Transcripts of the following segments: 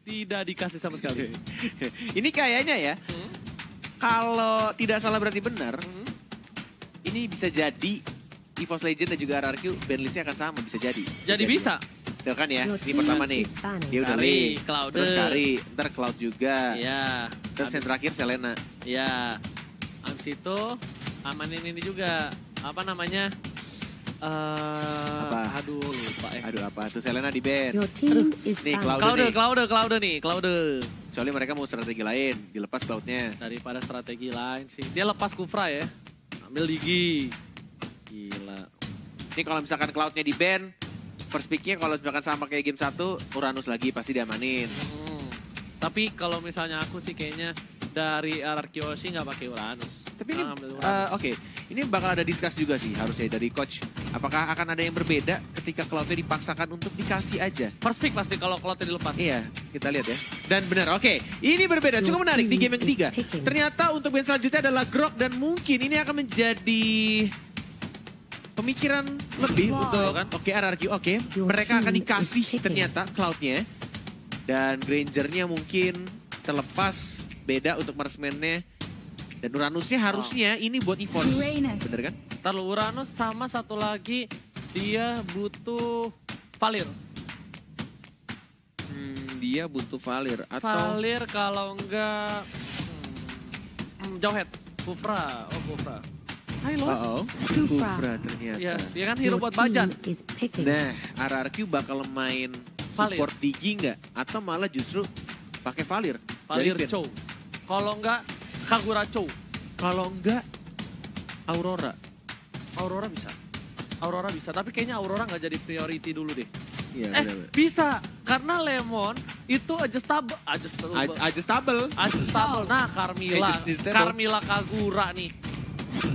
Tidak dikasih sama sekali. Ini kayaknya ya, kalau tidak salah berarti benar, ini bisa jadi EVOS Legend dan juga RRQ bandlistnya akan sama, bisa jadi. Jadi bisa. Tuh kan ya, ini pertama nih. Dia udah Kari, Lee, Cloud. terus Kari, ntar Cloud juga. Iya. Terus yang terakhir Selena. Iya. Abis itu amanin ini juga. Apa namanya? Aduh lupa ya. Aduh apa, tuh Selena di band. Nih Cloud nih. Soalnya mereka mau strategi lain, dilepas Cloudnya. Daripada strategi lain sih. Dia lepas Kufra ya. Ambil Digi. Gila. Ini kalau misalkan Cloudnya di band, first picknya kalau misalkan sama kayak game 1, Uranus lagi pasti diamanin. Tapi kalau misalnya aku sih kayaknya dari RRQ sih nggak pakai Uranus. Tapi ini oke, ini bakal ada discuss juga sih harusnya dari coach. Apakah akan ada yang berbeda ketika Cloudnya dipaksakan untuk dikasih aja? First pick pasti kalau Cloudnya dilepas. Iya, kita lihat ya. Dan benar, oke. Ini berbeda, cukup menarik di game yang ketiga. Ternyata untuk band selanjutnya adalah Grok dan mungkin ini akan menjadi pemikiran lebih untuk RRQ. Oke, mereka akan dikasih ternyata Cloudnya. Dan Grangernya mungkin terlepas, beda untuk marksman-nya. Dan Uranusnya harusnya ini buat EVOS, bener kan? Lalu Uranus sama satu lagi dia butuh Valir. Dia butuh Valir atau... Valir kalau enggak... Jauhead, Kufra, Kufra. Hai Los. Kufra ternyata. Yes, dia kan hero buat Bajan. Nah, RRQ bakal main support Digi nggak? Atau malah justru pakai Valir? Valir Chow. Kalau enggak, Kagura Chow. Kalau enggak, Aurora. Aurora bisa. Aurora bisa, tapi kayaknya Aurora nggak jadi priority dulu deh. Iya, bisa. Karena Lemon itu adjustable. Adjustable. Nah, Carmilla Kagura nih.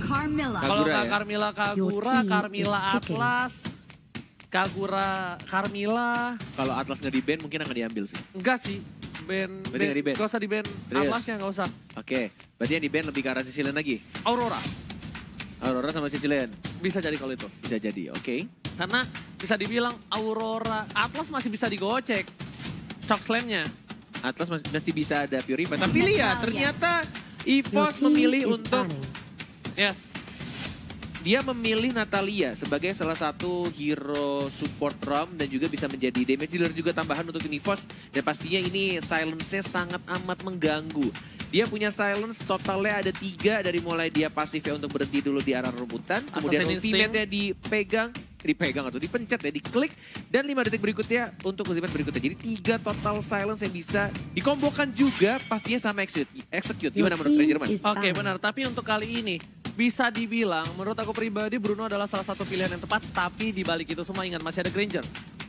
Kalau nggak Carmilla Kagura, Carmilla Atlas, Carmilla. Kalau Atlas nggak di ban mungkin akan diambil sih. Enggak sih. Gak usah di ban. Atlasnya nggak usah. Oke, berarti yang di ban lebih ke arah Sicilian lagi? Aurora sama Sicilian? Bisa jadi kalau itu. Bisa jadi, oke. Karena bisa dibilang Aurora, Atlas masih bisa digocek. Shock slam-nya. Atlas masih bisa ada Purify. Tapi lihat, ternyata EVOS memilih untuk... Yes. Dia memilih Natalia sebagai salah satu hero support ROM dan juga bisa menjadi damage dealer juga tambahan untuk EVOS. Dan pastinya ini silence-nya sangat amat mengganggu. Dia punya silence totalnya ada 3 dari mulai dia pasifnya untuk berhenti dulu di arah rebutan. Kemudian ultimate-nya dipegang atau dipencet ya, diklik. Dan 5 detik berikutnya untuk ultimate berikutnya. Jadi 3 total silence yang bisa dikombokan juga pastinya sama execute. Gimana menurut Ranger Mas? Oke benar, tapi untuk kali ini bisa dibilang menurut aku pribadi Bruno adalah salah satu pilihan yang tepat. Tapi dibalik itu semua ingat masih ada Granger.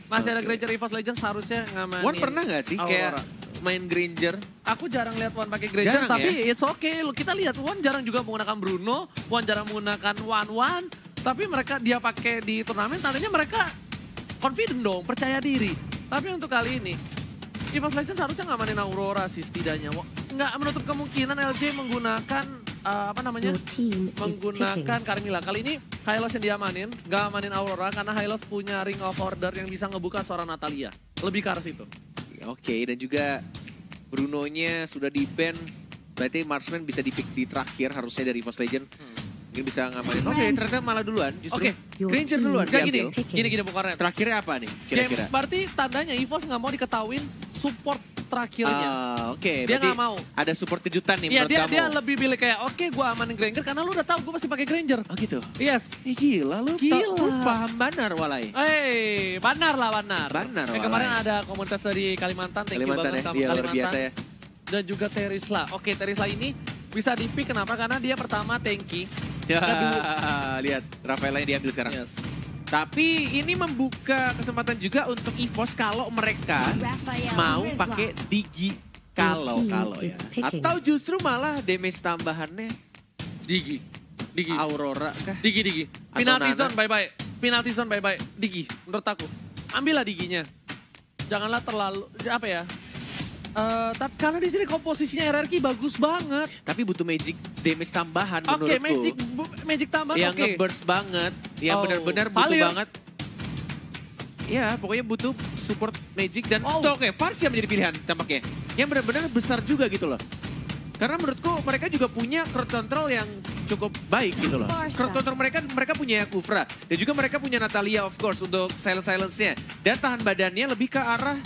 Masih ada Granger EVOS Legends harusnya ngamanin. Wan pernah gak sih kayak main Granger? Aku jarang lihat Wan pakai Granger, tapi it's okay. Kita lihat Wan jarang juga menggunakan Bruno, Wan jarang menggunakan Wan. Tapi mereka dia pakai di turnamen, tandanya mereka confident dong, percaya diri. Tapi untuk kali ini, EVOS Legends harusnya ngamanin Aurora sih setidaknya. Nggak menutup kemungkinan LJ menggunakan menggunakan Carmilla. Kali ini Hylos yang diamanin, nggak amanin Aurora karena Hylos punya Ring of Order yang bisa ngebuka suara Natalia. Lebih ke arah situ. Oke, dan juga Bruno-nya sudah di-ban, berarti Marksman bisa di-pick di terakhir harusnya dari EVOS Legend. Mungkin bisa ngamanin. Oke, ternyata malah duluan justru. Granger duluan diambil. Gini bukannya. Terakhirnya apa nih kira-kira? Berarti tandanya EVOS nggak mau diketahuin support terakhirnya. Oke, dia nggak mau. Ada support kejutan nih menurut kamu. Dia lebih pilih kayak, oke gue amanin Granger karena lu udah tahu gue pasti pakai Granger. Oh gitu? Yes. Gila lu. Lu paham Banar walai. Banar lah Banar. Walai. Kemarin ada komunitas dari Kalimantan, thank you banget sama dia Kalimantan. Luar biasa ya. Dan juga Terisla. Oke, Terisla ini bisa di-pick kenapa? Karena dia pertama tanky. Lihat, Rafaela yang diambil sekarang. Yes. Tapi ini membuka kesempatan juga untuk EVOS kalau mereka mau pakai Digi kalau ya. Atau justru malah damage tambahannya Digi. Aurora kah? Digi. Penalty zone bye-bye. Digi, menurut aku. Ambillah Diginya. Janganlah terlalu, tapi karena di sini komposisinya RRQ bagus banget. Tapi butuh magic damage tambahan menurutku. Magic tambahan yang nge-burst banget, yang benar-benar butuh banget. Ya, pokoknya butuh support Magic dan oke, Parsia menjadi pilihan tampaknya. Yang benar-benar besar juga gitu loh. Karena menurutku mereka juga punya crowd control yang cukup baik gitu loh. Crowd control mereka punya Kufra. Dan juga mereka punya Natalia of course untuk silence-nya. Dan tahan badannya lebih ke arah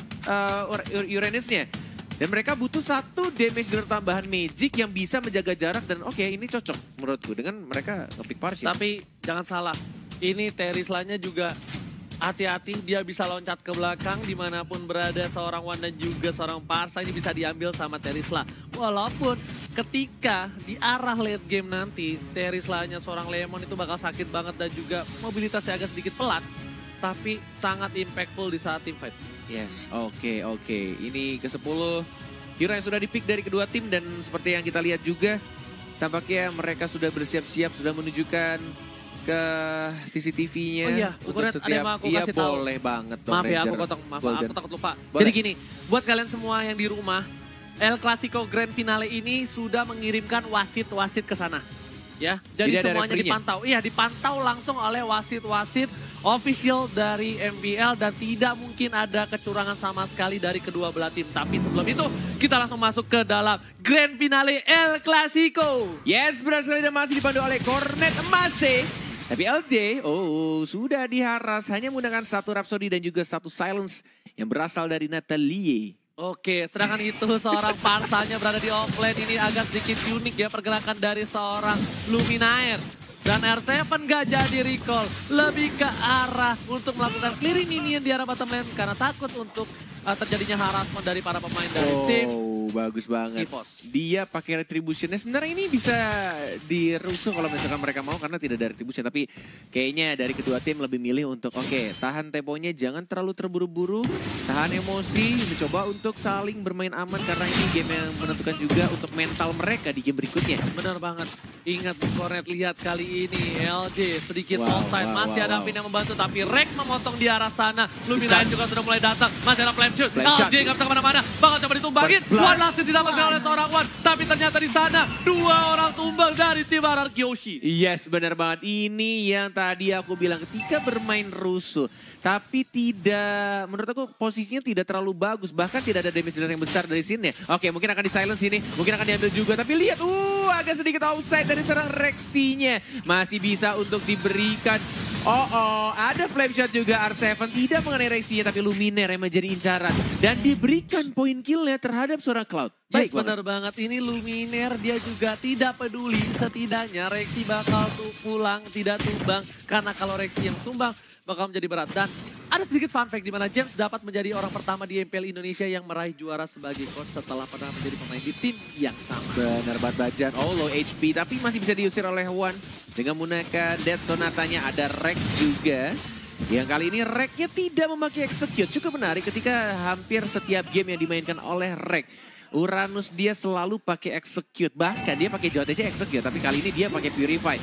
Uranusnya. Dan mereka butuh satu damage dealer tambahan Magic yang bisa menjaga jarak. Dan oke, ini cocok menurutku dengan mereka nge-pick Parsia. Tapi jangan salah, ini Terizla-nya juga hati-hati, dia bisa loncat ke belakang dimanapun berada seorang Wan dan juga seorang Parsa ini bisa diambil sama Terizla. Walaupun ketika di arah late game nanti Terizla-nya seorang Lemon itu bakal sakit banget dan juga mobilitasnya agak sedikit pelat. Tapi sangat impactful di saat team fight. Yes, oke. Ini ke-10 hero yang sudah di-pick dari kedua tim dan seperti yang kita lihat juga tampaknya mereka sudah bersiap-siap, sudah menunjukkan ke CCTV-nya. Oh iya, untuk setiap, ada yang mau aku kasih tahu. Boleh banget dong. Maaf ya, Ranger aku potong. Maaf, Golden. aku takut lupa. Boleh. Jadi gini, buat kalian semua yang di rumah, El Clasico Grand Finale ini sudah mengirimkan wasit-wasit ke sana. Ya, jadi semuanya dipantau. Iya, dipantau langsung oleh wasit-wasit official dari MPL dan tidak mungkin ada kecurangan sama sekali dari kedua belah tim. Tapi sebelum itu, kita langsung masuk ke dalam Grand Finale El Clasico. Yes, benar sekali dan masih dipandu oleh Cornet Emase. Tapi LJ, sudah diharas hanya menggunakan satu Rhapsody dan juga satu Silence yang berasal dari Natalie. Oke, sedangkan itu seorang Parsanya berada di offlane ini agak sedikit unik ya pergerakan dari seorang Luminaire. Dan R7 gak jadi recall, lebih ke arah untuk melakukan clearing minion di arah bottom lane karena takut untuk terjadinya harassment dari para pemain dari tim. Bagus banget. EVOS. Dia pakai retributionnya. Sebenarnya ini bisa dirusuh kalau misalkan mereka mau karena tidak ada retribution. Tapi kayaknya dari kedua tim lebih milih untuk tahan temponya, jangan terlalu terburu-buru. Tahan emosi, mencoba untuk saling bermain aman karena ini game yang menentukan juga untuk mental mereka di game berikutnya. Benar banget. Ingat Cornet, lihat kali ini LJ sedikit onside. Masih ada Pin yang membantu tapi Rek memotong di arah sana. Luminaire juga sudah mulai datang. Masih ada flame shoot. LJ nggak bisa kemana-mana. Bakal coba ditumbangin. One last didapatkan oleh seorang Wan. Tapi ternyata di sana dua orang tumbang dari tim Arar Kyoshi. Yes, benar banget. Ini yang tadi aku bilang ketika bermain rusuh. Tapi tidak, menurut aku posisinya tidak terlalu bagus. Bahkan tidak ada damage yang besar dari sini. Oke, mungkin akan di silence ini. Mungkin akan diambil juga. Tapi lihat, agak sedikit outside dari serang Rexinya. Masih bisa untuk diberikan. Ada flame shot juga R7. Tidak mengenai Rexinya, tapi Luminaire yang menjadi incaran. Dan diberikan poin killnya terhadap seorang Cloud. Baik, benar banget. Ini Luminaire dia juga tidak peduli. Setidaknya Rexy bakal pulang, tidak tumbang. Karena kalau Rexy yang tumbang bakal menjadi berat. Dan ada sedikit fun fact di mana James dapat menjadi orang pertama di MPL Indonesia yang meraih juara sebagai coach setelah pernah menjadi pemain di tim yang sama. Benar banget Bajan. Low HP tapi masih bisa diusir oleh Wan. Dengan menggunakan Death Sonatanya ada Rek juga. Yang kali ini Reknya tidak memakai Execute. Cukup menarik ketika hampir setiap game yang dimainkan oleh Rek. Uranus dia selalu pakai Execute. Bahkan dia pakai JTC Execute. Tapi kali ini dia pakai Purify.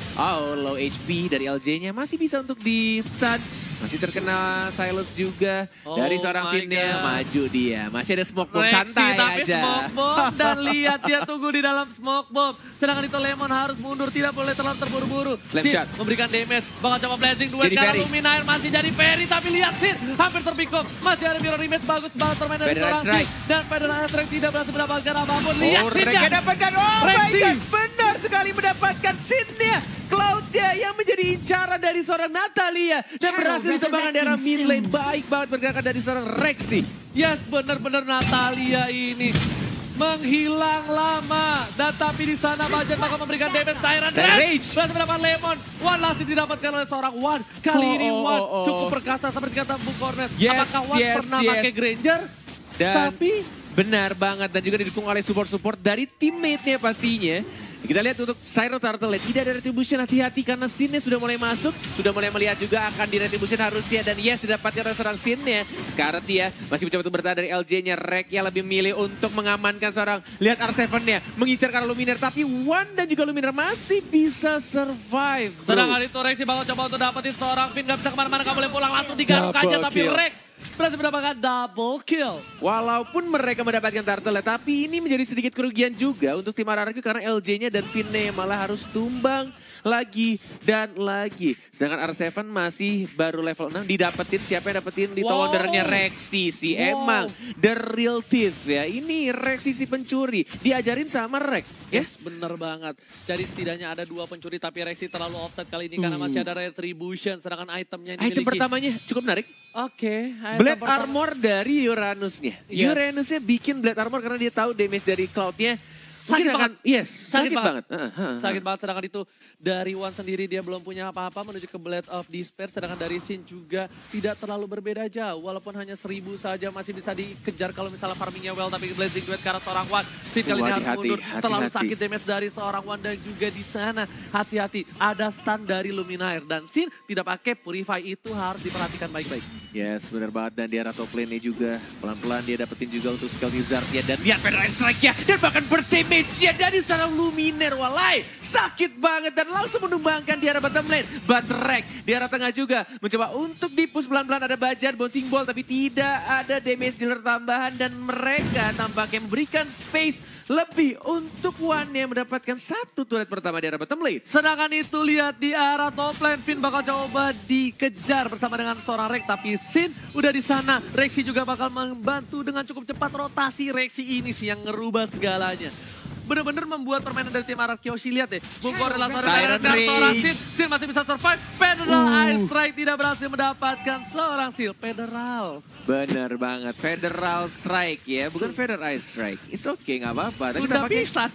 Low HP dari LJ-nya masih bisa untuk di stun. Masih terkena silence juga dari seorang Sinnya. Maju dia. Masih ada smoke bomb, santai tapi aja. Smoke bomb dan lihat dia tunggu di dalam smoke bomb. Sedangkan itu Lemon harus mundur, tidak boleh terlalu terburu-buru. Sin memberikan damage, bakal coba blazing duet karena Luminaire masih jadi Ferry. Tapi lihat Sin hampir terpick-up. Masih ada mirror image, bagus banget permain dari seorang Sin. Dan Federal Strike tidak berhasil mendapatkan apapun. Lihat Sinnya. Dapatkan, my God, benar sekali mendapatkan Sinnya. Cloud-nya yang menjadi incaran dari seorang Natalia. Dan berhasil disembangkan daerah mid lane. Baik banget bergerakan dari seorang Rexy. Yes, benar-benar Natalia ini menghilang lama. Dan tapi di sana Bajan bakal memberikan damage Tyrant Rage. Berhasil mendapatkan Lemon. One last didapatkan oleh seorang Wan. Kali ini Wan cukup perkasa seperti kata Bung Cornet. Apakah Wan pernah pakai Granger? Tapi benar banget dan juga didukung oleh support-support dari teammate-nya pastinya. Kita lihat untuk Siren Turtle tidak ada retribution, hati-hati karena Sinnya sudah mulai masuk. Sudah mulai melihat juga akan di retribution harusnya dan yes didapatkan oleh seorang Sinnya. Sekarang dia masih mencoba untuk bertahan dari LJ-nya. Rek yang lebih milih untuk mengamankan seorang. Lihat R7-nya mengincar karena Luminaire tapi Wan dan juga Luminaire masih bisa survive. Sedangkan itu Rexy bakal coba untuk dapetin seorang Pin, gak bisa kemana-mana, gak boleh pulang langsung digaruk aja tapi Rek berhasil mendapatkan double kill. Walaupun mereka mendapatkan turtle, tapi ini menjadi sedikit kerugian juga untuk tim RRQ karena LJ-nya dan Finne malah harus tumbang lagi dan lagi. Sedangkan R7 masih baru level 6 didapetin. Siapa yang dapetin? Little Wonder-nya Rexy sih. Emang the real thief ya. Ini Rexy si pencuri. Diajarin sama Rex. Yes, bener banget. Jadi setidaknya ada 2 pencuri tapi Rexy terlalu offset kali ini karena masih ada Retribution. Sedangkan itemnya yang dimiliki. Item pertamanya cukup menarik. Oke. Blade Armor dari Uranusnya. Uranusnya bikin Blade Armor karena dia tahu damage dari Cloud-nya. Sakit banget. Sakit banget. Sakit banget, sedangkan itu dari Wan sendiri dia belum punya apa-apa menuju ke Blade of Despair. Sedangkan dari Sin juga tidak terlalu berbeda jauh. Walaupun hanya 1000 saja masih bisa dikejar kalau misalnya farmingnya well. Tapi Blazing Duet ke arah seorang Wan. Sin kali ini harus mundur. Terlalu sakit damage dari seorang Wan dan juga di sana. Hati-hati, ada stun dari Luminaire. Dan Sin tidak pakai Purify, itu harus diperhatikan baik-baik. Yes, benar banget. Dan di arah top lane-nya juga pelan-pelan dia dapetin juga untuk skill Wizard-nya. Dan lihat Federal Strike-nya. Dan bahkan burst damage-nya dari seorang Luminaire. Walai, sakit banget. Dan langsung menumbangkan di arah bottom lane. Batrek di arah tengah juga mencoba untuk di-push pelan-pelan. Ada Bajar, bouncing ball. Tapi tidak ada damage dealer tambahan. Dan mereka tampaknya memberikan space lebih untuk Wan yang mendapatkan 1 turret pertama di arah bottom lane. Sedangkan itu lihat di arah top lane. Finn bakal coba dikejar bersama dengan seorang Rex. Tapi Sin udah di sana. Rexy juga bakal membantu dengan cukup cepat. Rotasi Rexy ini sih yang ngerubah segalanya. Bener-bener membuat permainan dari tim RRQ. Lihat deh. Bung Korel seorang Sin. Sin masih bisa survive. Federal Ice Strike tidak berhasil mendapatkan seorang Seal. Federal. Bener banget. Federal Strike ya. Bukan Federal Ice Strike. It's okay, gak apa-apa. Sudah bisa.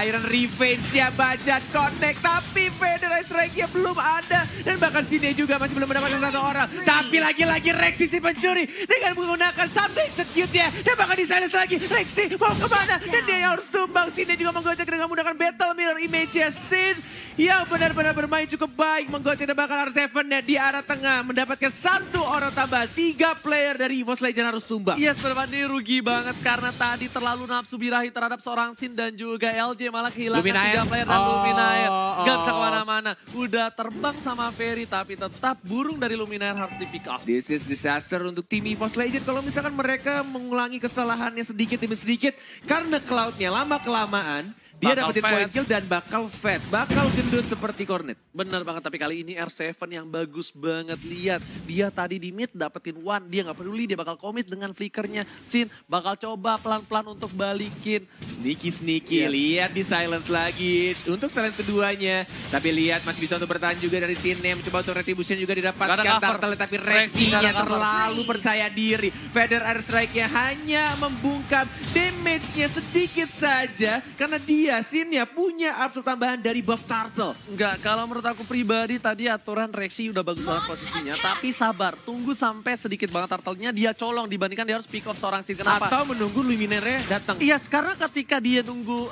Iron Revenge ya, Bajat connect. Tapi Federal Strike-nya belum ada. Dan bahkan Sine juga masih belum mendapatkan 1 orang. Tapi lagi-lagi Rexy si pencuri. Dengan menggunakan 1 execute-nya. Dan bahkan di silence lagi. Rexy mau kemana? Dan dia harus tumbang. Sine juga menggocek dengan menggunakan Battle Mirror Image-nya. Sin yang benar-benar bermain cukup baik. Menggocek dan bahkan R7-nya di arah tengah. Mendapatkan 1 orang tambah. 3 player dari EVOS Legends harus tumbang. Iya, sebenarnya rugi banget. Karena tadi terlalu nafsu birahi terhadap seorang Sin dan juga LJ malah kehilangan 3 player dan Luminaire. Gak bisa kemana-mana. Udah terbang sama Ferry tapi tetap burung dari Luminaire harus di pick off. This is disaster untuk tim EVOS Legends. Kalau misalkan mereka mengulangi kesalahannya sedikit demi sedikit. Karena Cloud-nya lama-kelamaan. Dia dapetin point kill dan bakal fat. Bakal gendut seperti Cornet. Bener banget, tapi kali ini R7 yang bagus banget. Lihat, dia tadi di mid dapetin One. Dia gak peduli, dia bakal commit dengan flickernya. Sin bakal coba pelan-pelan untuk balikin. Sneaky. Lihat di silence lagi. Untuk silence keduanya. Tapi lihat masih bisa untuk bertahan juga dari Sin. Yang mencoba untuk retribution juga didapatkan. Turtle, tapi Rexy-nya terlalu percaya diri. Feather Air Strike-nya hanya membungkam damage-nya sedikit saja. Karena dia Sin-nya punya absorb tambahan dari buff Turtle. Enggak, kalau menurut aku pribadi tadi aturan Rexy udah bagus banget posisinya. Tapi sabar, tunggu sampai sedikit banget Turtle-nya dia colong dibandingkan dia harus pick off seorang Sin. Kenapa? Atau menunggu Luminaire datang. Iya, karena ketika dia nunggu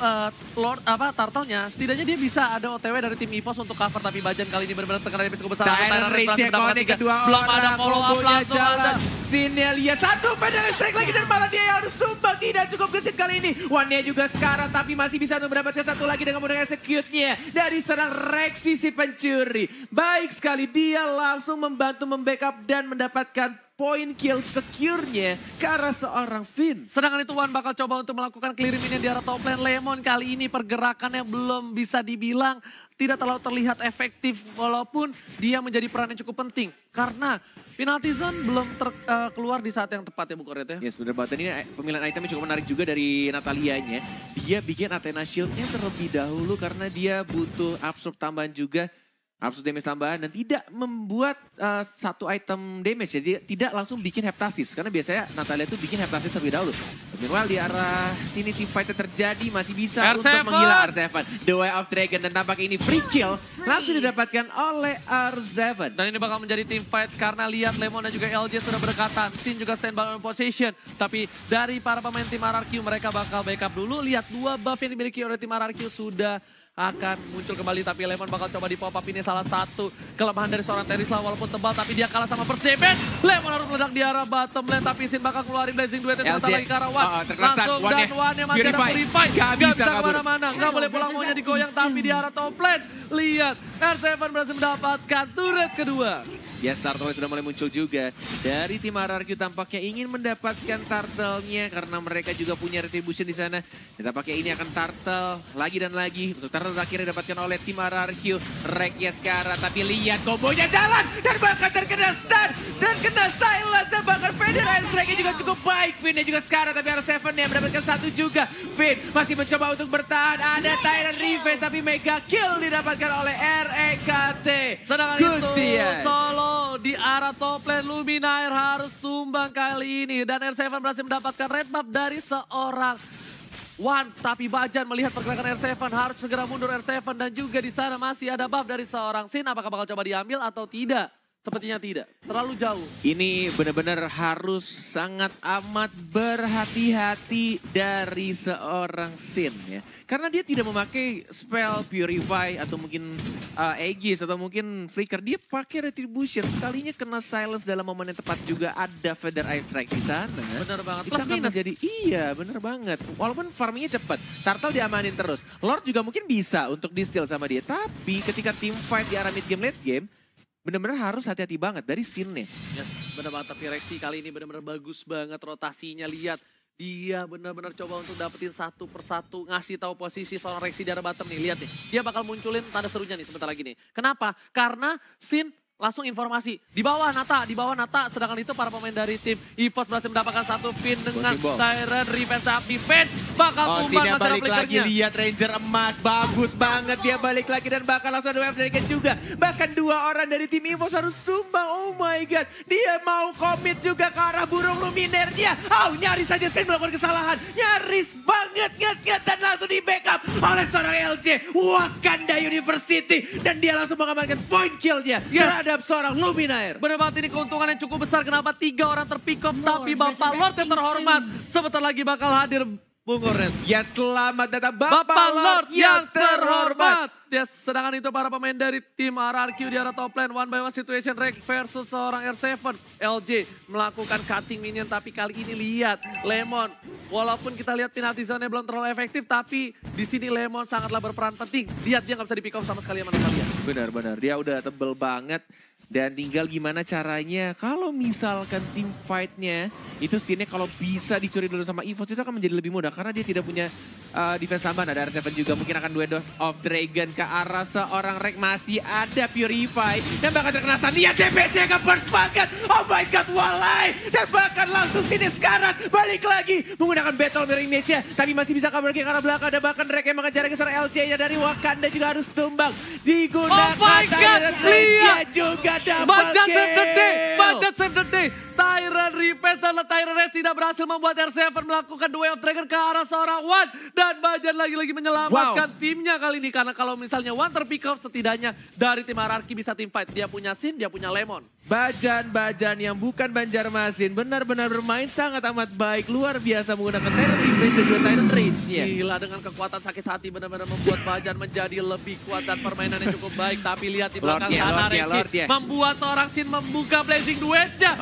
Turtle-nya, setidaknya dia bisa ada OTW dari tim EVOS untuk cover. Tapi Bajan kali ini benar-benar terkena damage cukup besar. Direct Rage kedua belum orang. ada follow up langsung ada. Sin-nya lihat 1 Federal Strike lagi dan malah dia yang harus tumbang. Tidak cukup gesit kali ini. One-nya juga sekarang tapi masih bisa mendapatkan 1 lagi dengan menggunakan execute-nya dari seorang Rexy si pencuri. Baik sekali, dia langsung membantu membackup dan mendapatkan point kill secure-nya ke arah seorang Finn. Sedangkan itu Wan bakal coba untuk melakukan clear minion di arah top lane. Lemon kali ini pergerakannya belum bisa dibilang tidak terlalu terlihat efektif walaupun dia menjadi peran yang cukup penting. Karena penalty zone belum keluar di saat yang tepat ya Bu Koret ya. Yes, benar banget. Ini pemilihan itemnya cukup menarik juga dari Natalia-nya. Dia bikin Athena Shield-nya terlebih dahulu karena dia butuh absorb tambahan juga. Absorb damage tambahan dan tidak membuat 1 item damage. Jadi tidak langsung bikin heptasis. Karena biasanya Natalia itu bikin heptasis terlebih dahulu. Meanwhile di arah sini team fight terjadi masih bisa R7. untuk menghilang R7. The Way of Dragon dan tampaknya ini free kill langsung didapatkan oleh R7. Dan ini bakal menjadi team fight karena lihat Lemon dan juga LJ sudah berdekatan. Sin juga standby on position. Tapi dari para pemain tim RRQ mereka bakal backup dulu. Lihat 2 buff yang dimiliki oleh tim RRQ sudah akan muncul kembali. Tapi Lemon bakal coba di pop up. Ini salah satu kelemahan dari seorang Terisla walaupun tebal. Tapi dia kalah sama burst damage. Lemon harus meledak di arah bottom lane. Tapi Sin bakal keluarin Blazing Duet. Sebentar lagi ke arah Wan. Langsung dan Wan-nya masih ada Purify. Gak bisa kemana-mana. Gak boleh pulang, maunya digoyang. Tapi di arah top lane. Lihat R7 berhasil mendapatkan turret kedua. Ya, Turtle sudah mulai muncul juga. Dari tim RRQ tampaknya ingin mendapatkan Turtle-nya karena mereka juga punya retribution di sana. Dan tampaknya ini akan Turtle lagi dan lagi. Untuk Turtle akhirnya didapatkan oleh tim RRQ. Reknya sekarang, tapi lihat kombonya jalan. Dan bahkan terkena stun. Dan kena silence. Dan bahkan Feder Strike-nya juga cukup baik. Finn-nya juga sekarang, tapi R7 yang mendapatkan satu juga. Finn masih mencoba untuk bertahan. Ada Tyrant Revenge, tapi mega kill didapatkan oleh REKT. Sedangkan Gustian. itu Solo di arah top lane Luminaire harus tumbang kali ini. Dan R7 berhasil mendapatkan red buff dari seorang Wan. Tapi Bajan melihat pergerakan R7 harus segera mundur R7. Dan juga di sana masih ada buff dari seorang Sin. Apakah bakal coba diambil atau tidak? Sepertinya tidak, terlalu jauh. Ini benar-benar harus sangat amat berhati-hati dari seorang Sin ya. Karena dia tidak memakai spell Purify atau mungkin Aegis atau mungkin Flicker. Dia pakai Retribution, sekalinya kena silence dalam momen yang tepat juga ada Feather Eye Strike di sana. Bener banget, Itu plus akan minus. menjadi, iya bener banget. Walaupun farmingnya cepat, Turtle diamanin terus. Lord juga mungkin bisa untuk di-steal sama dia. Tapi ketika team fight di arah mid game, late game, benar-benar harus hati-hati banget dari scene-nya. Yes, bener banget. Tapi Rexy kali ini benar-benar bagus banget rotasinya. Lihat, dia benar-benar coba untuk dapetin satu persatu. Ngasih tahu posisi seorang Rexy di arah bottom nih. Lihat nih, dia bakal munculin tanda serunya nih sebentar lagi nih. Kenapa? Karena Sin langsung informasi. Di bawah Nata. Sedangkan itu para pemain dari tim EVOS berhasil mendapatkan satu pin dengan Tyrant Revenge. Tapi Finn bakal tumbang Sinnya masih ada balik lagi, flickernya. lihat Ranger emas, bagus banget dia balik lagi dan bahkan langsung ada wave dari juga. Bahkan dua orang dari tim EVOS harus tumbang, oh my god. Dia mau komit juga ke arah burung Luminaire-nya. Oh, nyaris saja Sin melakukan kesalahan. Nyaris banget, dan langsung di backup oleh seorang LJ Wakanda University. Dan dia langsung mengamankan point kill-nya terhadap seorang Luminaire. Bener banget, ini keuntungan yang cukup besar. Kenapa 3 orang terpick off, tapi Bapak Lord yang terhormat sebentar lagi bakal hadir, Bung Oren. Ya, selamat datang Bapak Lord yang terhormat. Yes, sedangkan itu para pemain dari tim RRQ di arah top lane. One by one situation Rek versus seorang R7. LJ melakukan cutting minion, tapi kali ini lihat Lemon. Walaupun kita lihat penalty zone-nya belum terlalu efektif, tapi di sini Lemon sangatlah berperan penting. Lihat dia nggak bisa di pick off sama sekali sama Natalia. Benar-benar, dia udah tebel banget. Dan tinggal gimana caranya kalau misalkan tim fight-nya itu scene-nya kalau bisa dicuri dulu sama EVOS itu akan menjadi lebih mudah. Karena dia tidak punya defense tambahan. Ada R7 juga mungkin akan Duel of Dragon ke arah seorang Rek. Masih ada Purify dan bahkan terkena stun. Lihat DPS-nya ke-burst banget. Oh my god, walai. Dan bahkan langsung sini sekarang balik lagi menggunakan Battle Mirror Image-nya. Tapi masih bisa kabur ke arah belakang. Dan bahkan Rek yang mengejar seorang LJ-nya dari Wakanda juga harus tumbang. Digunakan Oh my god, lihat juga. Bajan save the day, Bajan save the day. Tyrant Revenge dan Tyrant Rest tidak berhasil membuat R7 melakukan Duel of Dragon ke arah seorang Wan. Dan Bajan lagi-lagi menyelamatkan timnya kali ini. Karena kalau misalnya Wan terpick off, setidaknya dari tim RRQ bisa tim fight. Dia punya Sin, dia punya Lemon. Bajan yang bukan Banjarmasin benar-benar bermain sangat amat baik. Luar biasa menggunakan Tyrant Revenge dan juga Tyrant Rage-nya. Gila, dengan kekuatan sakit hati benar-benar membuat Bajan menjadi lebih kuat dan permainannya cukup baik. Tapi lihat di belakang sana Rexy membuat seorang Sin membuka Blazing Duet-nya.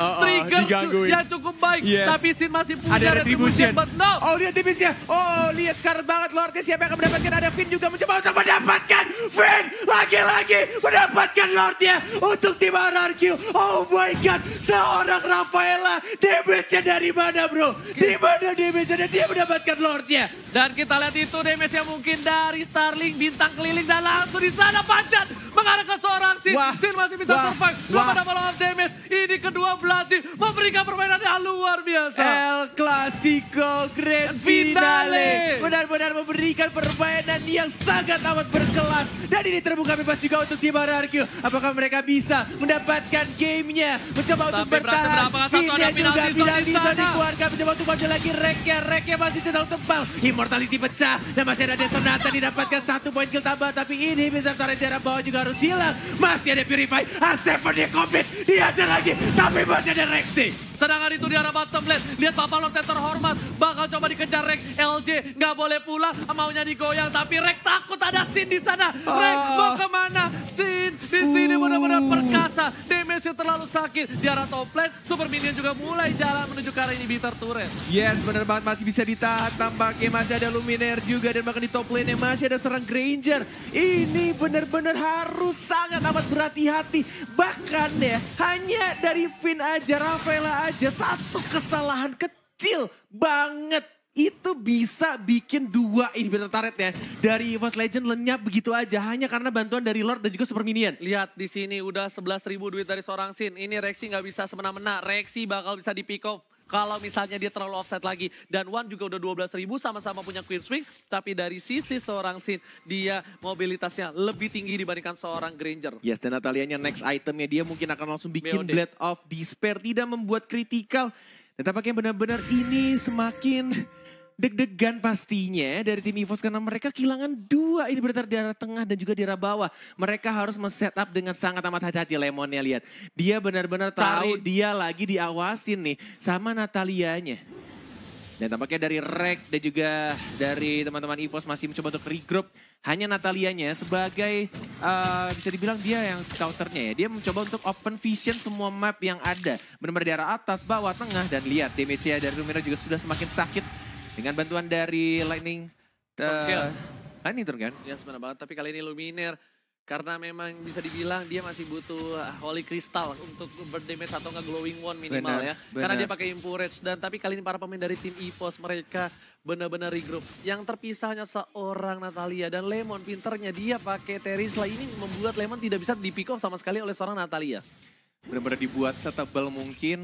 Trigger yang cukup baik. Tapi Sin masih punya retribution. No. Oh, lihat tipsnya. Oh, lihat sekarang banget Lordnya siapa yang akan mendapatkan. Ada Finn juga mencoba untuk mendapatkan. Finn lagi-lagi mendapatkan Lordnya untuk tim RRQ. Oh my god, seorang Rafaela, damage-nya dari mana bro? Di mana damage-nya? Dia mendapatkan Lordnya. Dan kita lihat itu damage-nya mungkin dari Starling, bintang keliling dan langsung di sana Bajan mengarah ke seorang Sin. Sin masih bisa survive, belum ada follow-up damage. Ini kedua belah tim memberikan permainan yang luar biasa. El Clasico Grand Finale. Benar-benar memberikan permainan yang sangat amat berkelas. Dan ini terbuka bebas juga untuk tim RRQ. Apakah mereka bisa mendapatkan gamenya? Mencoba untuk bertahan. Finnya juga penalti zone dikeluarkan. Mencoba untuk maju lagi Reknya masih sedang tebal. Immortality pecah. Dan masih ada Desonata didapatkan 1 poin kill tambah. Tapi ini bisa tarik jarak bawah juga harus hilang. Masih ada Purify. R7 dia commit. Dia aja lagi. Tapi masih ada Rexy. Sedangkan itu di arah bottom lane. Lihat Papa Lord yang terhormat. Bakal coba dikejar Rek. LJ nggak boleh pulang. Maunya digoyang. Tapi Rek takut ada Sin di sana. Rek mau kemana? Sin di sini benar-benar perkasa. Damage-nya terlalu sakit. Di arah top lane. Super Minion juga mulai jalan menuju ke arah inhibitor turret. Yes, benar banget, masih bisa ditahan. Tampaknya masih ada Luminaire juga. Dan bahkan di top lane masih ada seorang Granger. Ini benar-benar harus sangat amat berhati-hati. Bahkan ya, hanya dari Finn aja, Rafaela aja, satu kesalahan kecil banget. Itu bisa bikin 2 inhibitor turret ya. Dari EVOS Legend lenyap begitu aja. Hanya karena bantuan dari Lord dan juga Super Minion. Lihat di sini udah 11.000 duit dari seorang Sin. Ini Rexy nggak bisa semena-mena. Rexy bakal bisa di pick off. Kalau misalnya dia terlalu offside lagi. Dan Wan juga udah 12.000 sama-sama punya Queen Swing. Tapi dari sisi seorang Sin, dia mobilitasnya lebih tinggi dibandingkan seorang Granger. Yes, dan Natalianya next itemnya dia mungkin akan langsung bikin BOD. Blade of Despair. Tidak membuat kritikal. Dan tampaknya benar-benar ini semakin deg-degan pastinya dari tim EVOS. Karena mereka kehilangan 2 inhibitor di arah tengah dan juga di arah bawah. Mereka harus men-setup dengan sangat amat hati-hati. Lemonnya lihat. Dia benar-benar tahu dia lagi diawasin nih sama Natalianya. Dan tampaknya dari Rek dan juga dari teman-teman EVOS masih mencoba untuk regroup. Hanya Natalianya sebagai bisa dibilang dia yang scouternya ya. Dia mencoba untuk open vision semua map yang ada. Benar-benar di arah atas, bawah, tengah. Dan lihat damage-nya dari Luminaire juga sudah semakin sakit. Dengan bantuan dari Lightning. Lightning turn kan? Ya sebenarnya banget, tapi kali ini Luminaire. Karena memang bisa dibilang dia masih butuh Holy Crystal untuk berdamage atau nggak Glowing Wand minimal ya. Karena dia pakai Impurage. Dan tapi kali ini para pemain dari tim EVOS mereka benar-benar regroup. Yang terpisahnya seorang Natalia dan Lemon. Pinternya dia pakai Terisla ini membuat Lemon tidak bisa di pick off sama sekali oleh seorang Natalia. Benar-benar dibuat setebal mungkin.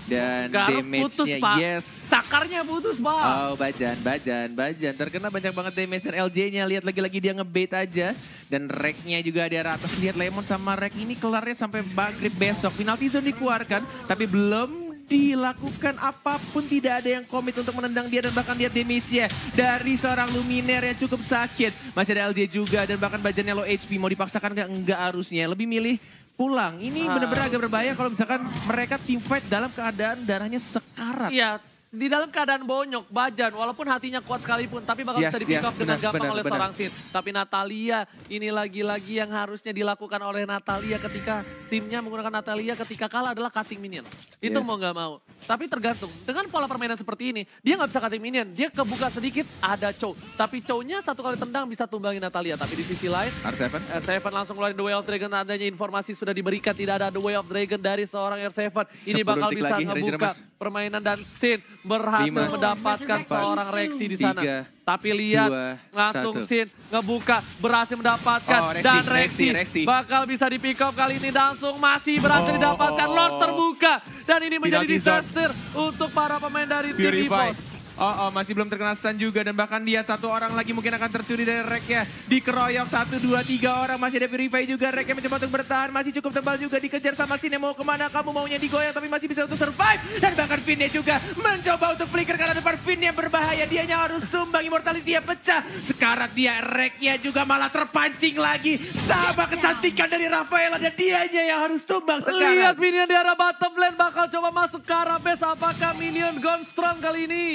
Dan Garuk putus, damage-nya Pak. yes. Sakarnya putus, Pak. Oh, Bajan. Terkena banyak banget damage dan LJ-nya. Lihat lagi-lagi dia ngebait aja. Dan Rek-nya juga di arah atas. Lihat Lemon sama Rek ini kelarnya sampai maghrib besok. Penalty zone dikeluarkan, tapi belum dilakukan apapun. Tidak ada yang komit untuk menendang dia. Dan bahkan lihat damage-nya dari seorang Luminaire yang cukup sakit. Masih ada LJ juga dan bahkan Bajannya low HP. Mau dipaksakan enggak harusnya. Lebih milih pulang. Ini benar-benar agak berbahaya kalau misalkan mereka team fight dalam keadaan darahnya sekarat. Iya, di dalam keadaan bonyok, Bajan, walaupun hatinya kuat sekalipun, tapi bakal bisa di-pick off dengan gampang oleh seorang Sin. Tapi Natalia, ini lagi-lagi yang harusnya dilakukan oleh Natalia ketika timnya menggunakan Natalia ketika kalah adalah cutting minion. Itu mau nggak mau. Tapi tergantung, dengan pola permainan seperti ini, dia nggak bisa cutting minion. Dia kebuka sedikit, ada Chow. Tapi Chow-nya satu kali tendang bisa tumbangin Natalia. Tapi di sisi lain, R7 langsung keluarin The Way of Dragon. Adanya informasi sudah diberikan, tidak ada The Way of Dragon dari seorang R7. Ini bakal bisa ngebuka permainan dan Sin berhasil mendapatkan seorang Rexy di sana. Tapi lihat langsung Sin ngebuka, berhasil mendapatkan. Dan Rexy bakal bisa di pick up kali ini. Langsung masih berhasil didapatkan. Lord terbuka. Dan ini menjadi disaster untuk para pemain dari tim EVOS. Masih belum terkena stun juga. Dan bahkan lihat satu orang lagi mungkin akan tercuri dari Rek-nya. Dikeroyok 1, 2, 3 orang. Masih ada Purify juga. Rek-nya mencoba untuk bertahan. Masih cukup tebal juga. Dikejar sama Sin. Mau kemana kamu? Maunya digoyang tapi masih bisa untuk survive. Dan bahkan Finn-nya juga mencoba untuk flicker. Karena depan Finn-nya berbahaya. Dianya harus tumbang. Immortality-nya pecah. Sekarang dia Rek-nya juga malah terpancing lagi. Sama kecantikan dari Rafaela. Dan dianya yang harus tumbang sekarang. Lihat Minion di arah bottom lane. Bakal coba masuk ke arah base. Apakah Minion gone strong kali ini?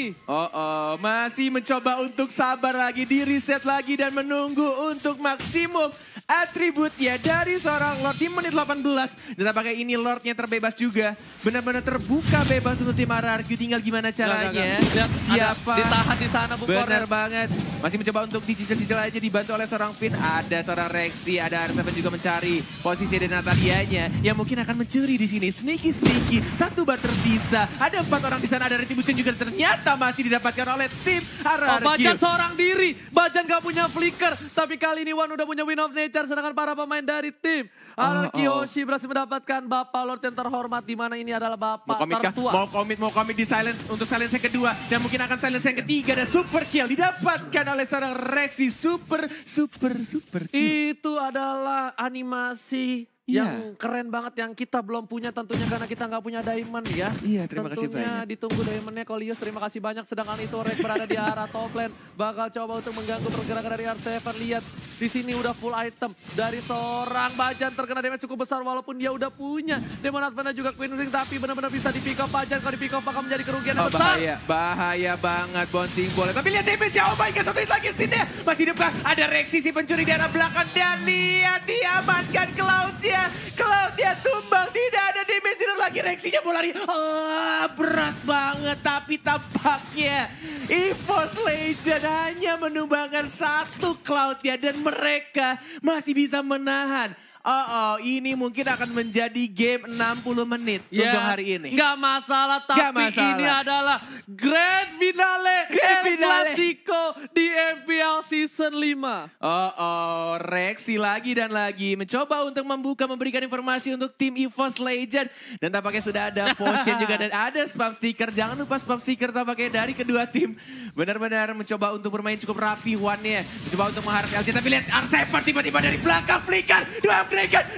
Masih mencoba untuk sabar lagi, di-reset lagi dan menunggu untuk maksimum atributnya dari seorang Lord di menit 18. Dan apakah ini Lordnya terbebas juga? Benar-benar terbuka bebas untuk tim RRQ, tinggal gimana caranya. Lihat, siapa? Ditahan di sana Bu Koret. Benar banget. Masih mencoba untuk dicicil-cicil aja, dibantu oleh seorang Finn. Ada seorang Rexy, ada R7 juga mencari posisi dari Natalianya yang mungkin akan mencuri di sini. Sneaky. 1 bar tersisa. Ada 4 orang di sana, ada Retribution juga ternyata masih didapatkan oleh tim RRQ. Bajan seorang diri. Bajan gak punya flicker. Tapi kali ini Wan udah punya Win of Nature. Sedangkan para pemain dari tim RRQ Hoshi berhasil mendapatkan Bapak Lord yang terhormat. Di mana ini adalah Bapak tertua. Mau komit di silence untuk silence yang kedua. Dan mungkin akan silence yang ketiga. Dan super kill didapatkan oleh seorang Rexy. Super kill. Itu adalah animasi yang keren banget yang kita belum punya tentunya karena kita nggak punya diamond ya. Iya, terima kasih tentunya banyak. ditunggu diamondnya Kolius, terima kasih banyak. Sedangkan itu Rek berada di arah top lane. Bakal coba untuk mengganggu pergerakan dari R7. Lihat Di sini udah full item dari seorang Bajan, terkena damage cukup besar walaupun dia udah punya Demon Advance juga Queen Ring, tapi benar-benar bisa di pick up Bajan. Kalau di pick up akan menjadi kerugian yang besar. Bahaya banget bouncing ball. Tapi lihat damage-nya, oh my god, satu hit lagi sini. Masih depan, ada Rexy si pencuri di arah belakang. Dan lihat, diamankan Cloud-nya. Cloud-nya tumbang, tidak ada damage dealer lagi. Rexy-nya mau lari. Berat banget, tapi tampaknya EVOS Legend hanya menumbangkan satu Cloud-nya. Dan mereka masih bisa menahan. Ini mungkin akan menjadi game 60 menit untuk hari ini. Nggak masalah, tapi ini adalah Grand Finale El Clasico di MPL Season 5. Rexy lagi dan lagi mencoba untuk memberikan informasi untuk tim EVOS Legend. Dan tampaknya sudah ada potion juga dan ada spam sticker. Jangan lupa spam sticker tampaknya dari kedua tim. Benar-benar mencoba untuk bermain cukup rapi one-nya. Mencoba untuk mengharap LG, tapi lihat R7 tiba-tiba dari belakang flicker.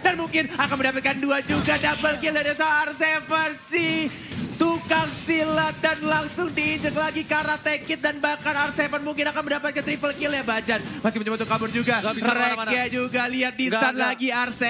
Dan mungkin akan mendapatkan dua juga, double kill dari R7 si tukang silat dan langsung diinjek lagi Karate Kid dan bahkan R7 mungkin akan mendapatkan triple kill ya. Bajan masih mencoba untuk kabur juga. Reknya juga lihat di stun lagi R7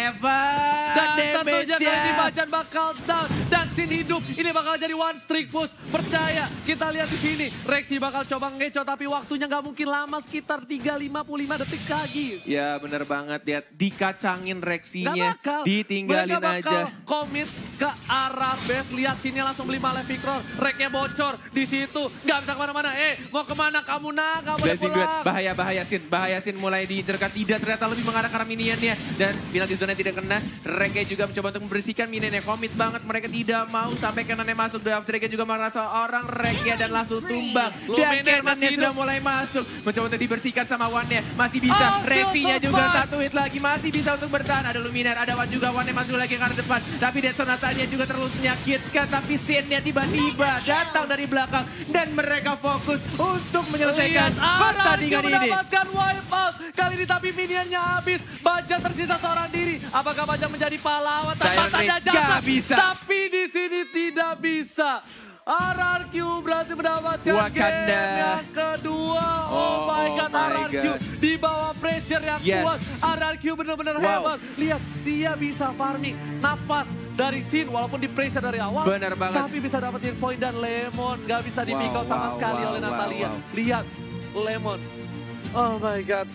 dan tentunya kali Bajan bakal down dan Sin hidup. Ini bakal jadi one streak push. Percaya, kita lihat di sini Rexy bakal coba ngeco tapi waktunya nggak mungkin lama, sekitar 3:55 detik lagi. Ya bener banget ya, dikacangin Rexy-nya, ditinggalin aja. Komit ke arah base, lihat sini langsung beli Malefic Roar. Reknya bocor di situ, nggak bisa kemana-mana. Mau kemana kamu nak? Nggak boleh pulang. Bahaya Sin mulai diincerkan, tidak ternyata lebih mengarah ke arah minionnya dan penalti zone tidak kena. Reknya juga mencoba untuk membersihkan minionnya, komit banget mereka tidak mau sampai Cannon-nya masuk. Draft Dragon juga merasa orang Reknya dan langsung tumbang. Dan Cannon-nya sudah mulai masuk, mencoba untuk dibersihkan sama One-nya, masih bisa. Rexy-nya juga satu hit lagi, masih bisa untuk bertahan. Ada Luminar, ada One juga, One-nya masuk lagi ke arah depan. Tapi Dead Sonata-nya juga terus menyakitkan, tapi Sin-nya tiba-tiba datang dari belakang dan mereka fokus untuk menyelesaikan pertandingan ini. Mendapatkan wipeout kali ini tapi minionnya habis. Bajan tersisa seorang diri. Apakah Bajan menjadi pahlawan tanpa tanda jasa? Tapi di sini tidak bisa. RRQ berhasil mendapatkan game yang kedua. Oh my god, RRQ di bawah pressure yang kuat. RRQ benar-benar hebat. Lihat, dia bisa farming nafas dari Sin walaupun di pressure dari awal. Benar banget. Tapi bisa dapetin poin dan Lemon gak bisa di pick out sama sekali oleh Natalia. Lihat, Lemon. Oh my god,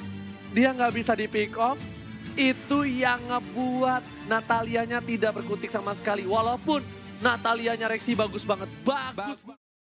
dia gak bisa di pick off. Itu yang ngebuat Natalianya tidak berkutik sama sekali. Walaupun Natalianya Rexy bagus banget.